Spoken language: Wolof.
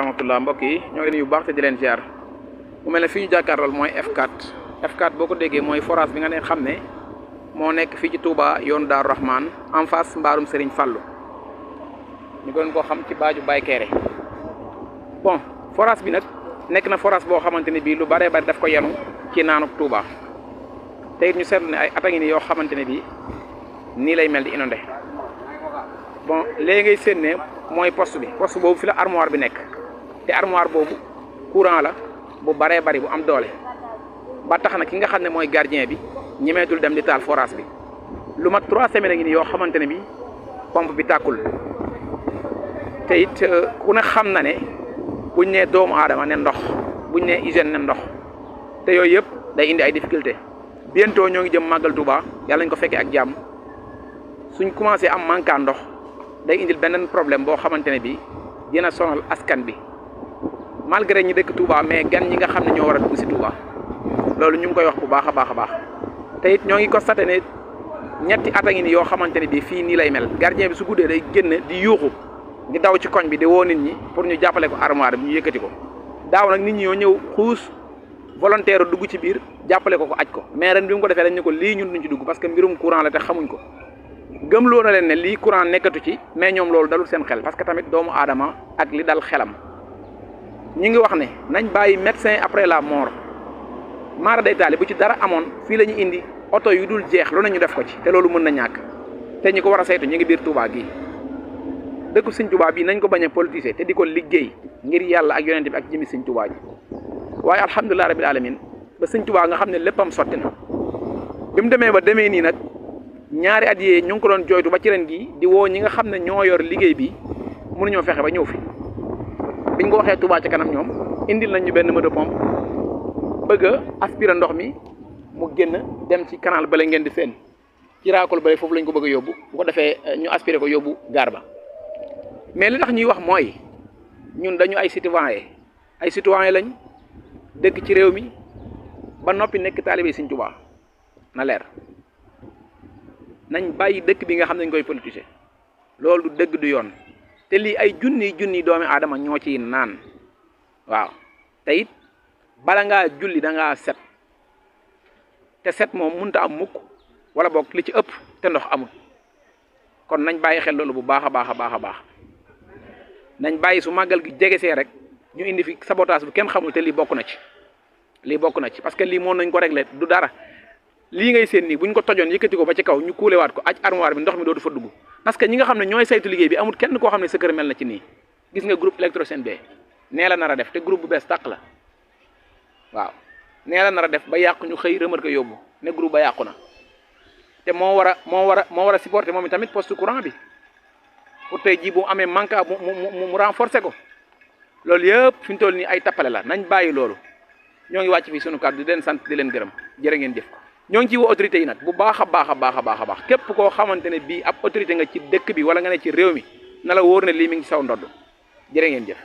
rahmatullah mbokk yi ñoo ngi nuyu bu baax te di leen ziar mu mel ne fi ñu jàkkaarlool mooy F4 F4 boo ko déggee mooy forage bi nga ne xam ne moo nekk fii ci Touba yoonu Daaru Rahman en face mbaarum Serigne Fallou ñu gën koo xam ci baaju Baye Kéré bon forage bi nag nekk na forage boo xamante ne bii lu baree bari daf ko yenu ci naanuk Touba te it ñu seetlu ne ay at a ngi nii yoo xamante ne bii nii lay mel di inondé bon léegi ngay seen ne mooy poste boobu fi la armoire bi nekk te armoire boobu courant la bu baree bari bu am doole ba tax na ki nga xam ne mooy gardien bi ñemeetul dem di taal forage bi lu mat 3 semaines ngi nii yoo xamante ne bi pompe bi tàkkul te it ku ne xam na ne buñ nee doomu aadama ne ndox buñ nee hygiène ne ndox te yooyu yëpp day indi ay difficulté bientôt ñoo ngi jëm màggal Touba yàlla nañ ko fekkee ak jàmm suñ commencé am manque ndox day indil beneen problème boo xamante ne bi dina sonal askan bi malgré ñi dëkk Touba mais gan ñi nga xam ne ñoo war a dugg si Touba loolu ñu ngi koy wax bu baax a baax a baax te it ñoo ngi constaté ne ñetti at a ngi ni yoo xamante ne bi fii nii lay mel gardien bi su guddee day génn di yuuxu di daw ci koñ bi di woo nit ñi pour ñu jàppale ko armoire bi ñu yëkkati ko daaw nag nit ñi ñoo ñëw xuus volontaire dugg ci biir jàppale ko aj ko mais ren bi mu ko defee dañ ne ko lii ñun duñ ci dugg parce que mbirum courant la te xamuñ ko gëmloo na leen ne lii courant nekkatu ci mais ñoom loolu dalul seen xel parce que tamit doomu aadama ak li dal xelam ñi ngi wax ne nañ bàyyi médecin après la mort maara day taali bu ci dara amoon fii la ñu indi oto yu dul jeex lu nañu def ko ci te loolu mën na ñàkk te ñi ko war a saytu ñu ngi biir Touba gii dëkku Sëñ Touba bii nañ ko bañ a politiser te di ko liggéey ngir yàlla ak yonent bi ak jëmi Sëñ Touba ji waaye alhamdulilah rabbil alamin ba Sëñ Touba nga xam ne léppam sotti na bi mu demee ba demee nii nag ñaari at yee ñu ngi ko doon jooytu ba ci ren gii di woo ñi nga xam ne ñoo yor liggéey bi mënuñoo fexe ba ñëw fi biñ ko waxee Touba ca kanam ñoom indil nañ ñu benn moto pompe bëgg a aspirer ndox mi mu génn dem ci canal bale ngeen di seen ci raakol bale foofu lañ ko bëgg a yóbbu bu ko defee ñu aspirer ko yóbbu gaar ba mais li tax ñuy wax mooy ñun dañu ay citoyen lañ dëkk ci réew mi ba noppi nekk taalibe Sëñ Touba na leer nañ bàyyi dëkk bi nga xam ne dañ koy politiser loolu du dëgg du yoon te lii ay junni doomi aadama ñoo ciy naan waaw te it bala ngaa julli da ngaa set te set moom mënta am mukk wala boog li ci ëpp te ndox amul kon nañ bàyyi xel loolu bu baax a baax a baax a baax nañ bàyyi su màggal gi jegesee rek ñu indi fi sabotage bu kenn xamul te lii bokk na ci parce que lii moom nañ ko régler du dara lii ngay seen nii buñ ko tojoon yëkkati ko ba ci kaw ñu kuulewaat ko aj armoire bi ndox mi dootu fa dugg parce que ñi nga xam ne ñooy saytu liggéey bi amul kenn koo xam ne sa kër mel na ci nii gis nga groupe électrogène bee nee la nar a def te groupe bu bees tàq la waaw nee la nar a def ba yàqu ñu xëy remarque yóbbu ne groupe ba yàqu na te moo war a supporter moom itamit poste courant bi pour tey jii bu amee manque mu renforcer ko loolu yëpp fi ñu toll nii ay tappale la nañ bàyyi loolu ñoo ngi wàcc fii sunu kàddu di leen sant di leen gërëm jërë ngeen jëf ñoo ngi ci woo autorité yi nag bu baax a baax képp koo xamante ne bii ab autorité nga ci dëkk bi wala nga ne ci réew mi na la wóor ne lii mi ngi ci saw ndodd jërë ngeen jëf